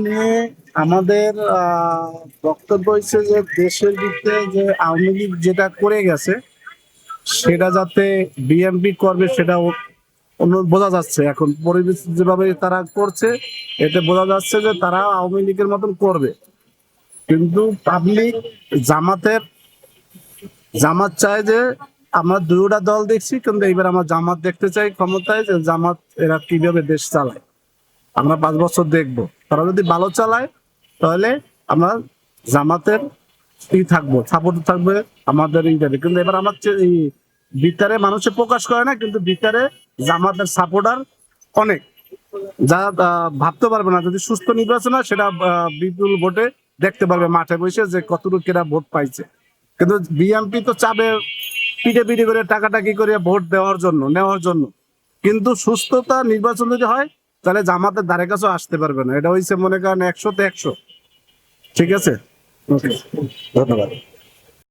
নিয়ে আমাদের বক্তব্য হচ্ছে যে দেশের ভিতরে যে আওয়ামী লীগ যেটা করে গেছে সেটা যাতে বিএনপি করবে সেটা বোঝা যাচ্ছে। এখন পরিবেশ যেভাবে তারা করছে এতে বোঝা যাচ্ছে যে তারা আওয়ামী লীগের মতন করবে, কিন্তু পাবলিক জামাতের জামাত চায় যে আমরা দুটা দল দেখছি, কিন্তু এইবার আমরা জামাত দেখতে চাই ক্ষমতায়, যে জামাত এরা কিভাবে দেশ চালায়। আমরা 5 বছর দেখবো, তারা যদি ভালো চালায় তাহলে আমরা জামাতের থাকবো, সাপোর্ট থাকবে আমাদের ইন্টারে। কিন্তু এবার আমার এই ভিতরে মানুষে প্রকাশ করে না, কিন্তু ভিতরে জামাতের সাপোর্টার অনেক, যা ভাবতে পারবে না। যদি সুস্থ নির্বাচন হয় সেটা বিপুল ভোটে দেখতে পারবে মাঠে বসে যে কতটুকু কেরা ভোট পাইছে। কিন্তু বিএনপি তো চাবে পিঠে পিঠে করে টাকাটাকি করে ভোট নেওয়ার জন্য, কিন্তু সুস্থতা নির্বাচন যদি হয় তাহলে জামাতের ধারে কাছেও আসতে পারবে না। এটা হয়েছে মনে করেন 100-তে 100। ঠিক আছে, ওকে, ধন্যবাদ।